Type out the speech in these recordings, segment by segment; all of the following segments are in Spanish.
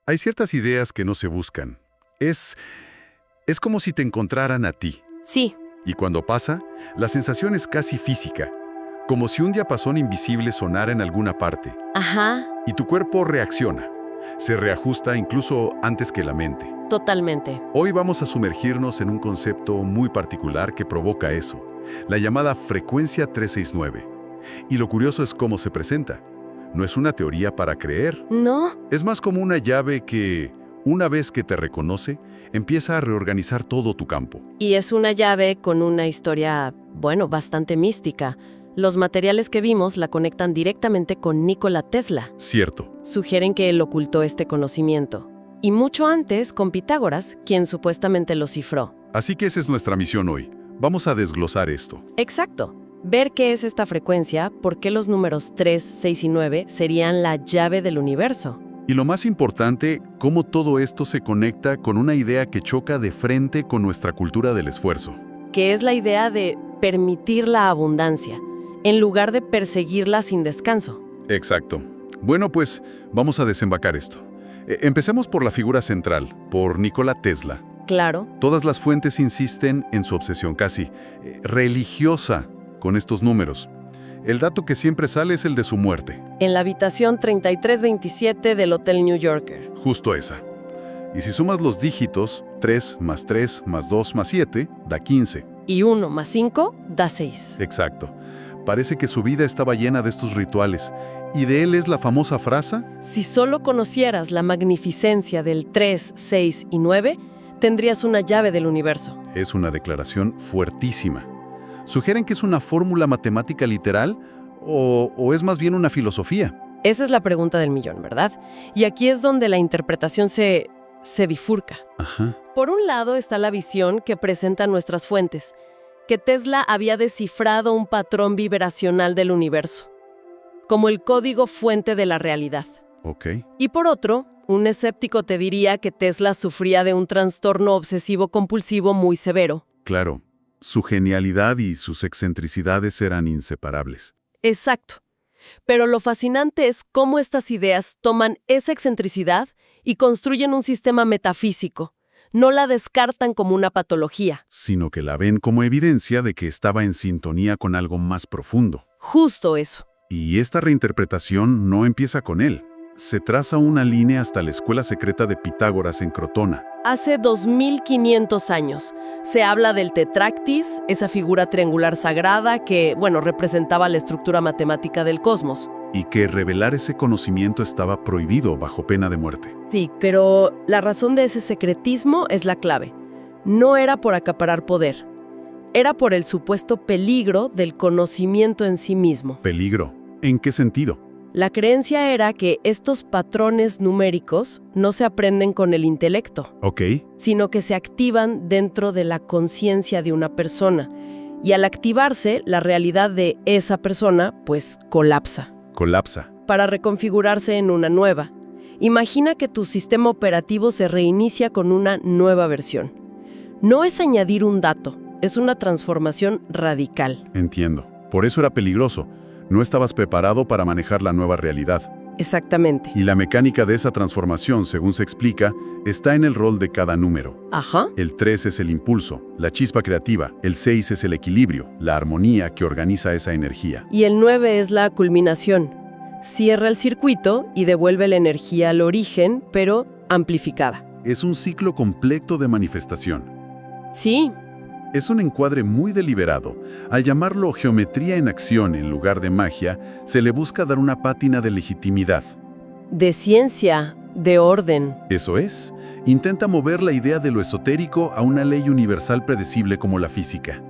Hay ciertas ideas que no se buscan. Es como si te encontraran a ti. Sí, Y cuando pasa, la sensación es casi física, como si un diapasón invisible sonara en alguna parte, ajá, y tu cuerpo reacciona. Se reajusta incluso antes que la mente. totalmente. Hoy vamos a sumergirnos en un concepto muy particular que provoca eso, la llamada frecuencia 369. Y lo curioso es cómo se presenta. No es una teoría para creer, ¿No? es más como una llave que, una vez que te reconoce, empieza a reorganizar todo tu campo. Y es una llave con una historia, bueno, bastante mística. Los materiales que vimos la conectan directamente con Nikola Tesla. Cierto. Sugieren que él ocultó este conocimiento. Y mucho antes con Pitágoras, quien supuestamente lo cifró. Así que esa es nuestra misión hoy. Vamos a desglosar esto. Exacto. Ver qué es esta frecuencia, por qué los números 3, 6 y 9 serían la llave del universo. Y lo más importante, cómo todo esto se conecta con una idea que choca de frente con nuestra cultura del esfuerzo. Que es la idea de permitir la abundancia, en lugar de perseguirla sin descanso. Exacto. Bueno, pues vamos a desembacar esto. Empecemos por la figura central, por Nikola Tesla. Claro, Todas las fuentes insisten en su obsesión casi religiosa con estos números. El dato que siempre sale es el de su muerte, en la habitación 3327 del Hotel New Yorker. justo esa. Y si sumas los dígitos, 3 más 2 más 7, da 15. Y 1 más 5 da 6. Exacto. Parece que su vida estaba llena de estos rituales. Y de él es la famosa frase: Si solo conocieras la magnificencia del 3, 6 y 9, tendrías una llave del universo. es una declaración fuertísima. ¿Sugieren que es una fórmula matemática literal o es más bien una filosofía? Esa es la pregunta del millón, ¿verdad? Y aquí es donde la interpretación se bifurca. Ajá. Por un lado está la visión que presentan nuestras fuentes, que Tesla había descifrado un patrón vibracional del universo, como el código fuente de la realidad. Ok. Y por otro, un escéptico te diría que Tesla sufría de un trastorno obsesivo-compulsivo muy severo. Claro. Su genialidad y sus excentricidades eran inseparables. Exacto. Pero lo fascinante es cómo estas ideas toman esa excentricidad y construyen un sistema metafísico. No la descartan como una patología. Sino que la ven como evidencia de que estaba en sintonía con algo más profundo. Justo eso. Y esta reinterpretación no empieza con él. Se traza una línea hasta la escuela secreta de Pitágoras en Crotona. Hace 2500 años se habla del Tetractis, esa figura triangular sagrada que, bueno, representaba la estructura matemática del cosmos. Y que revelar ese conocimiento estaba prohibido bajo pena de muerte. Sí, pero la razón de ese secretismo es la clave. No era por acaparar poder, era por el supuesto peligro del conocimiento en sí mismo. ¿Peligro? ¿En qué sentido? La creencia era que estos patrones numéricos no se aprenden con el intelecto, Ok. sino que se activan dentro de la conciencia de una persona. Y al activarse, la realidad de esa persona, pues, colapsa, Colapsa. para reconfigurarse en una nueva. Imagina que tu sistema operativo se reinicia con una nueva versión. No es añadir un dato, es una transformación radical. Entiendo. Por eso era peligroso. No estabas preparado para manejar la nueva realidad. Exactamente. Y la mecánica de esa transformación, según se explica, está en el rol de cada número. Ajá. El 3 es el impulso, la chispa creativa. El 6 es el equilibrio, la armonía que organiza esa energía. Y el 9 es la culminación. Cierra el circuito y devuelve la energía al origen, pero amplificada. Es un ciclo completo de manifestación. Sí, Es un encuadre muy deliberado. Al llamarlo geometría en acción en lugar de magia, se le busca dar una pátina de legitimidad. de ciencia, de orden. Eso es, intenta mover la idea de lo esotérico a una ley universal predecible como la física.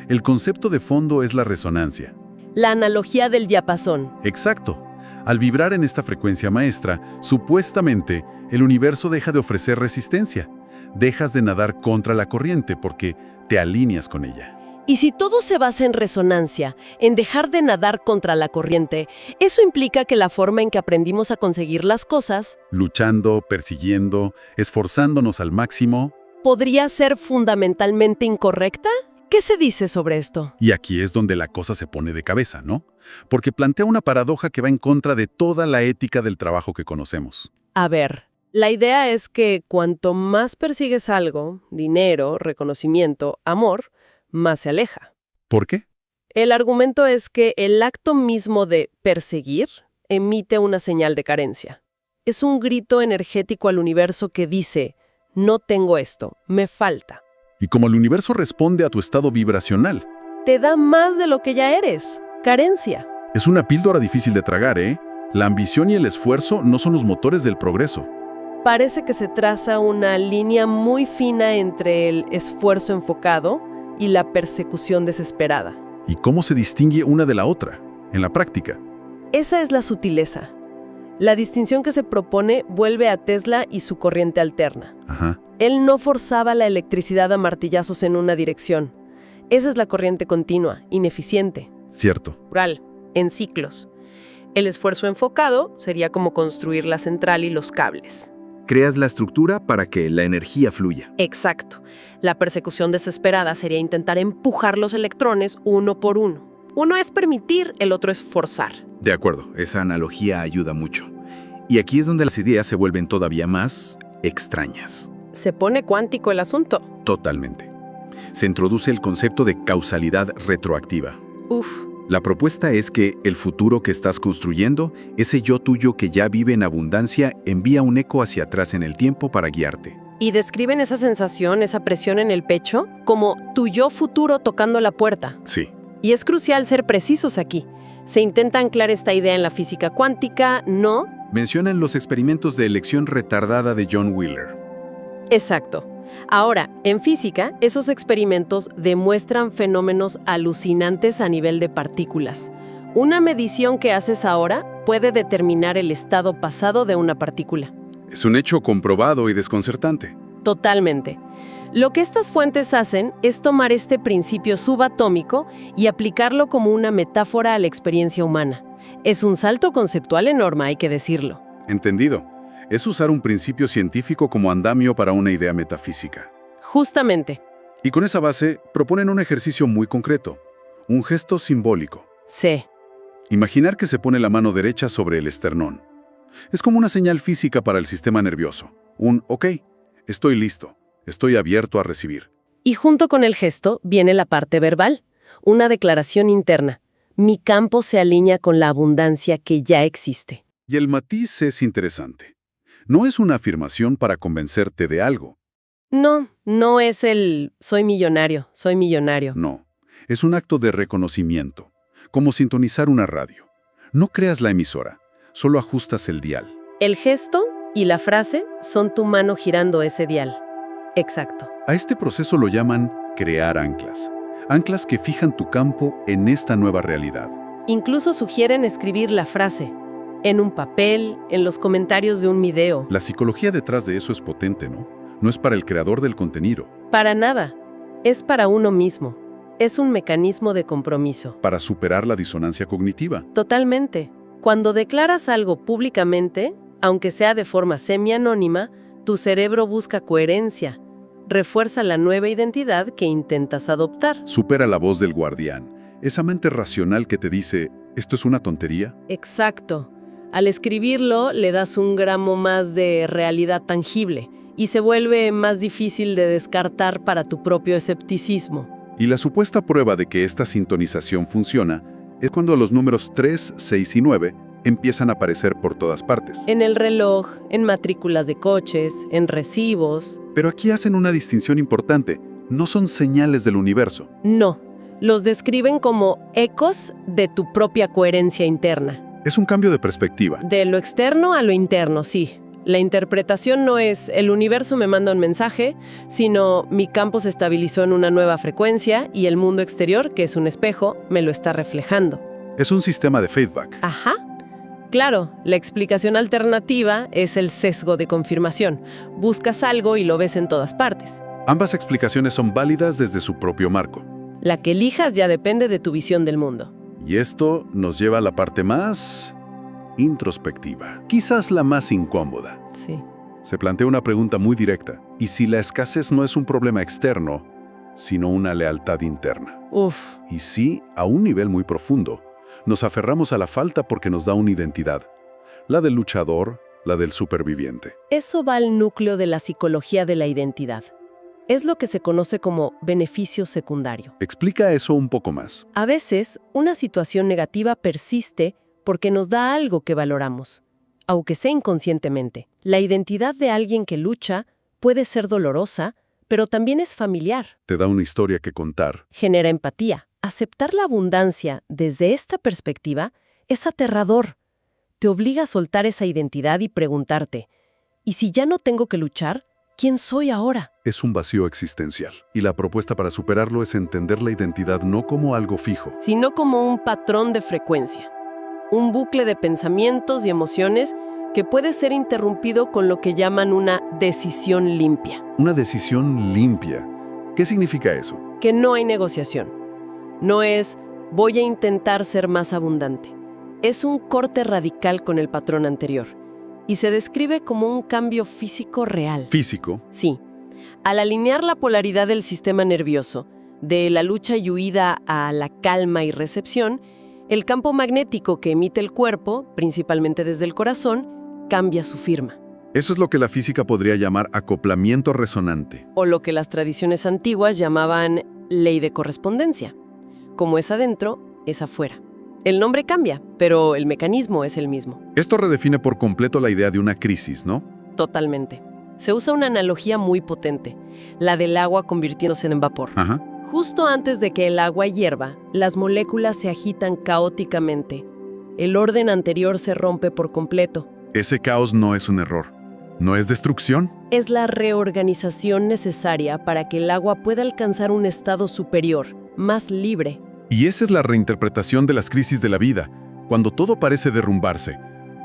El concepto de fondo es la resonancia. La analogía del diapasón. Exacto. Al vibrar en esta frecuencia maestra, supuestamente, el universo deja de ofrecer resistencia. Dejas de nadar contra la corriente porque te alineas con ella. Y si todo se basa en resonancia, en dejar de nadar contra la corriente, eso implica que la forma en que aprendimos a conseguir las cosas Luchando, persiguiendo, esforzándonos al máximo. podría ser fundamentalmente incorrecta. ¿Qué se dice sobre esto? Y aquí es donde la cosa se pone de cabeza, ¿no? Porque plantea una paradoja que va en contra de toda la ética del trabajo que conocemos. A ver, La idea es que cuanto más persigues algo, dinero, reconocimiento, amor, más se aleja. ¿Por qué? El argumento es que el acto mismo de perseguir emite una señal de carencia. Es un grito energético al universo que dice, no tengo esto, me falta. Y como el universo responde a tu estado vibracional. Te da más de lo que ya eres, carencia. Es una píldora difícil de tragar, ¿eh? La ambición y el esfuerzo no son los motores del progreso. Parece que se traza una línea muy fina entre el esfuerzo enfocado y la persecución desesperada. ¿Y cómo se distingue una de la otra, en la práctica? Esa es la sutileza. La distinción que se propone vuelve a Tesla y su corriente alterna. Ajá. Él no forzaba la electricidad a martillazos en una dirección. Esa es la corriente continua, ineficiente. Cierto. Rural, en ciclos. El esfuerzo enfocado sería como construir la central y los cables. Creas la estructura para que la energía fluya. Exacto. La persecución desesperada sería intentar empujar los electrones uno por uno. Uno es permitir, el otro es forzar. De acuerdo, esa analogía ayuda mucho. Y aquí es donde las ideas se vuelven todavía más extrañas. Se pone cuántico el asunto. Totalmente. Se introduce el concepto de causalidad retroactiva. Uf. La propuesta es que el futuro que estás construyendo, ese yo tuyo que ya vive en abundancia, envía un eco hacia atrás en el tiempo para guiarte. Y describen esa sensación, esa presión en el pecho, como tu yo futuro tocando la puerta. Sí. Y es crucial ser precisos aquí. Se intenta anclar esta idea en la física cuántica, ¿no? Mencionan los experimentos de elección retardada de John Wheeler. Exacto. Ahora, en física, esos experimentos demuestran fenómenos alucinantes a nivel de partículas. Una medición que haces ahora puede determinar el estado pasado de una partícula. Es un hecho comprobado y desconcertante. Totalmente. Lo que estas fuentes hacen es tomar este principio subatómico y aplicarlo como una metáfora a la experiencia humana. Es un salto conceptual enorme, hay que decirlo. Entendido. Es usar un principio científico como andamio para una idea metafísica. Justamente. Y con esa base, proponen un ejercicio muy concreto, un gesto simbólico. Sí. Imaginar que se pone la mano derecha sobre el esternón. Es como una señal física para el sistema nervioso. Un ok, estoy listo, estoy abierto a recibir. Y junto con el gesto viene la parte verbal, una declaración interna. Mi campo se alinea con la abundancia que ya existe. Y el matiz es interesante. No es una afirmación para convencerte de algo. No es el soy millonario. No, es un acto de reconocimiento, como sintonizar una radio. No creas la emisora, solo ajustas el dial. El gesto y la frase son tu mano girando ese dial. Exacto. A este proceso lo llaman crear anclas. Anclas que fijan tu campo en esta nueva realidad. Incluso sugieren escribir la frase en un papel, en los comentarios de un video. La psicología detrás de eso es potente, ¿no? No es para el creador del contenido. Para nada. Es para uno mismo. Es un mecanismo de compromiso. Para superar la disonancia cognitiva. Totalmente. Cuando declaras algo públicamente, aunque sea de forma semi-anónima, tu cerebro busca coherencia. Refuerza la nueva identidad que intentas adoptar. Supera la voz del guardián. Esa mente racional que te dice, ¿esto es una tontería? Exacto. Al escribirlo, le das un gramo más de realidad tangible y se vuelve más difícil de descartar para tu propio escepticismo. Y la supuesta prueba de que esta sintonización funciona es cuando los números 3, 6 y 9 empiezan a aparecer por todas partes. En el reloj, en matrículas de coches, en recibos. Pero aquí hacen una distinción importante. No son señales del universo. No, los describen como ecos de tu propia coherencia interna. Es un cambio de perspectiva. De lo externo a lo interno, sí. La interpretación no es el universo me manda un mensaje, sino mi campo se estabilizó en una nueva frecuencia y el mundo exterior, que es un espejo, me lo está reflejando. Es un sistema de feedback. Ajá. Claro, la explicación alternativa es el sesgo de confirmación. Buscas algo y lo ves en todas partes. Ambas explicaciones son válidas desde su propio marco. La que elijas ya depende de tu visión del mundo. Y esto nos lleva a la parte más introspectiva, quizás la más incómoda. Sí. Se plantea una pregunta muy directa. ¿Y si la escasez no es un problema externo, sino una lealtad interna? Uf. Y si, a un nivel muy profundo, nos aferramos a la falta porque nos da una identidad, la del luchador, la del superviviente. Eso va al núcleo de la psicología de la identidad. Es lo que se conoce como beneficio secundario. Explica eso un poco más. A veces, una situación negativa persiste porque nos da algo que valoramos, aunque sea inconscientemente. La identidad de alguien que lucha puede ser dolorosa, pero también es familiar. Te da una historia que contar. Genera empatía. Aceptar la abundancia desde esta perspectiva es aterrador. Te obliga a soltar esa identidad y preguntarte, ¿y si ya no tengo que luchar? ¿Quién soy ahora? Es un vacío existencial. Y la propuesta para superarlo es entender la identidad no como algo fijo, Sino como un patrón de frecuencia. Un bucle de pensamientos y emociones que puede ser interrumpido con lo que llaman una decisión limpia. una decisión limpia. ¿Qué significa eso? Que no hay negociación. No es, voy a intentar ser más abundante. Es un corte radical con el patrón anterior. Y se describe como un cambio físico real. Físico. Sí. Al alinear la polaridad del sistema nervioso, de la lucha y huida a la calma y recepción, el campo magnético que emite el cuerpo, principalmente desde el corazón, cambia su firma. Eso es lo que la física podría llamar acoplamiento resonante. O lo que las tradiciones antiguas llamaban ley de correspondencia. Como es adentro, es afuera. El nombre cambia, pero el mecanismo es el mismo. Esto redefine por completo la idea de una crisis, ¿no? Totalmente. Se usa una analogía muy potente, la del agua convirtiéndose en vapor. Ajá. Justo antes de que el agua hierva, las moléculas se agitan caóticamente. El orden anterior se rompe por completo. Ese caos no es un error. ¿No es destrucción? Es la reorganización necesaria para que el agua pueda alcanzar un estado superior, más libre. Y esa es la reinterpretación de las crisis de la vida, cuando todo parece derrumbarse.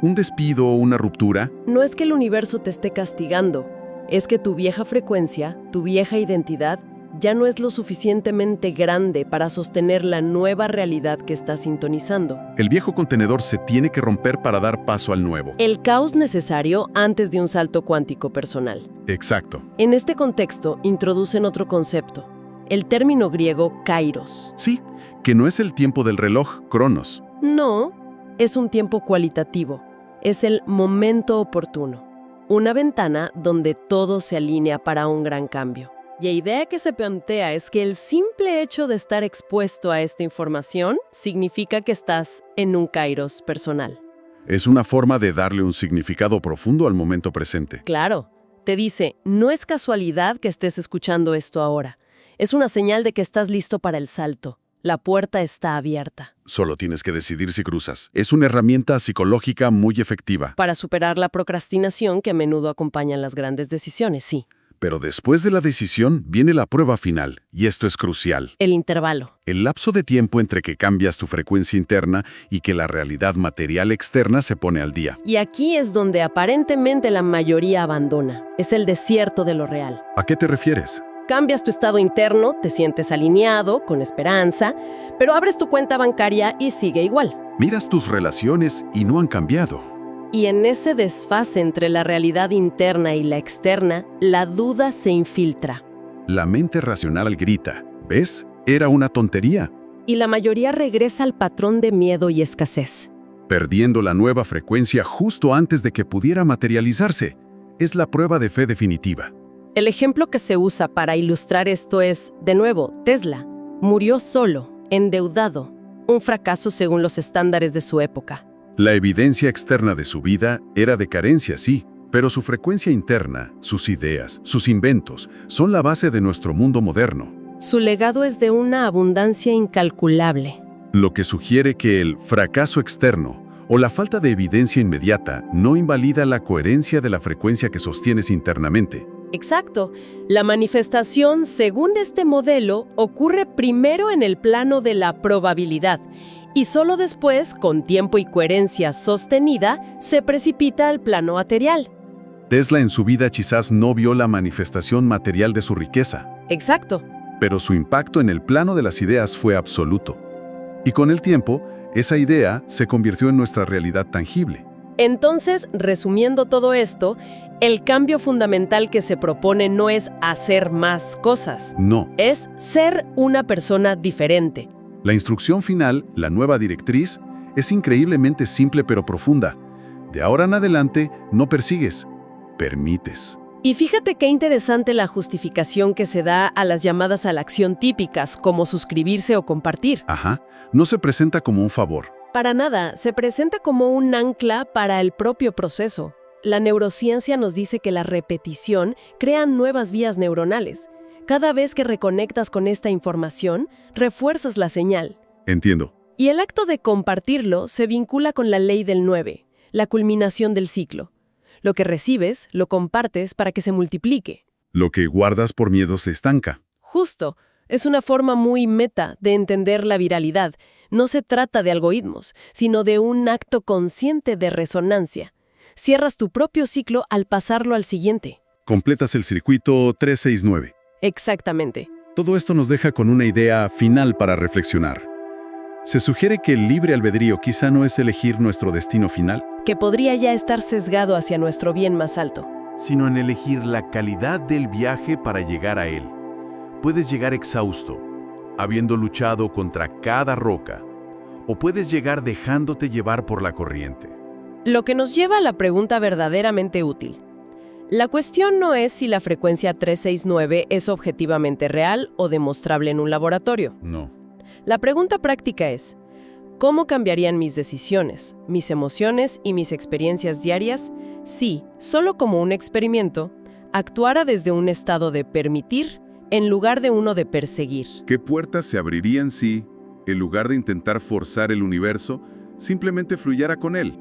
Un despido o una ruptura. No es que el universo te esté castigando, es que tu vieja frecuencia, tu vieja identidad, ya no es lo suficientemente grande para sostener la nueva realidad que estás sintonizando. El viejo contenedor se tiene que romper para dar paso al nuevo. El caos necesario antes de un salto cuántico personal. Exacto. En este contexto, introducen otro concepto, el término griego kairos. Sí, que no es el tiempo del reloj, Cronos. No, es un tiempo cualitativo, es el momento oportuno, una ventana donde todo se alinea para un gran cambio. Y la idea que se plantea es que el simple hecho de estar expuesto a esta información significa que estás en un kairos personal. Es una forma de darle un significado profundo al momento presente. Claro, te dice, no es casualidad que estés escuchando esto ahora. Es una señal de que estás listo para el salto. La puerta está abierta. Solo tienes que decidir si cruzas. Es una herramienta psicológica muy efectiva. Para superar la procrastinación que a menudo acompaña las grandes decisiones, sí. Pero después de la decisión viene la prueba final, y esto es crucial. El intervalo. El lapso de tiempo entre que cambias tu frecuencia interna y que la realidad material externa se pone al día. Y aquí es donde aparentemente la mayoría abandona. Es el desierto de lo real. ¿A qué te refieres? Cambias tu estado interno, te sientes alineado, con esperanza, pero abres tu cuenta bancaria y sigue igual. Miras tus relaciones y no han cambiado. Y en ese desfase entre la realidad interna y la externa, la duda se infiltra. La mente racional grita, ¿ves? Era una tontería. Y la mayoría regresa al patrón de miedo y escasez. Perdiendo la nueva frecuencia justo antes de que pudiera materializarse. Es la prueba de fe definitiva. El ejemplo que se usa para ilustrar esto es, de nuevo, Tesla. Murió solo, endeudado, un fracaso según los estándares de su época. La evidencia externa de su vida era de carencia, sí, pero su frecuencia interna, sus ideas, sus inventos, son la base de nuestro mundo moderno. Su legado es de una abundancia incalculable. Lo que sugiere que el fracaso externo o la falta de evidencia inmediata no invalida la coherencia de la frecuencia que sostienes internamente. Exacto. La manifestación, según este modelo, ocurre primero en el plano de la probabilidad y solo después, con tiempo y coherencia sostenida, se precipita al plano material. Tesla en su vida quizás no vio la manifestación material de su riqueza, Exacto. pero su impacto en el plano de las ideas fue absoluto. Y con el tiempo, esa idea se convirtió en nuestra realidad tangible. Entonces, resumiendo todo esto, el cambio fundamental que se propone no es hacer más cosas, No. es ser una persona diferente. La instrucción final, la nueva directriz, es increíblemente simple pero profunda. De ahora en adelante, no persigues, permites. Y fíjate qué interesante la justificación que se da a las llamadas a la acción típicas, como suscribirse o compartir. Ajá, no se presenta como un favor. Para nada, se presenta como un ancla para el propio proceso. La neurociencia nos dice que la repetición crea nuevas vías neuronales. Cada vez que reconectas con esta información, refuerzas la señal. Entiendo. Y el acto de compartirlo se vincula con la ley del 9, la culminación del ciclo. Lo que recibes, lo compartes para que se multiplique. Lo que guardas por miedo se estanca. Justo, es una forma muy meta de entender la viralidad. No se trata de algoritmos, sino de un acto consciente de resonancia. Cierras tu propio ciclo al pasarlo al siguiente. Completas el circuito 369. Exactamente. Todo esto nos deja con una idea final para reflexionar. Se sugiere que el libre albedrío quizá no es elegir nuestro destino final, Que podría ya estar sesgado hacia nuestro bien más alto. sino en elegir la calidad del viaje para llegar a él. Puedes llegar exhausto, habiendo luchado contra cada roca, o puedes llegar dejándote llevar por la corriente. Lo que nos lleva a la pregunta verdaderamente útil. La cuestión no es si la frecuencia 369 es objetivamente real o demostrable en un laboratorio. No. La pregunta práctica es, ¿cómo cambiarían mis decisiones, mis emociones y mis experiencias diarias si, solo como un experimento, actuara desde un estado de permitir en lugar de uno de perseguir? ¿Qué puertas se abrirían si, en lugar de intentar forzar el universo, simplemente fluyera con él?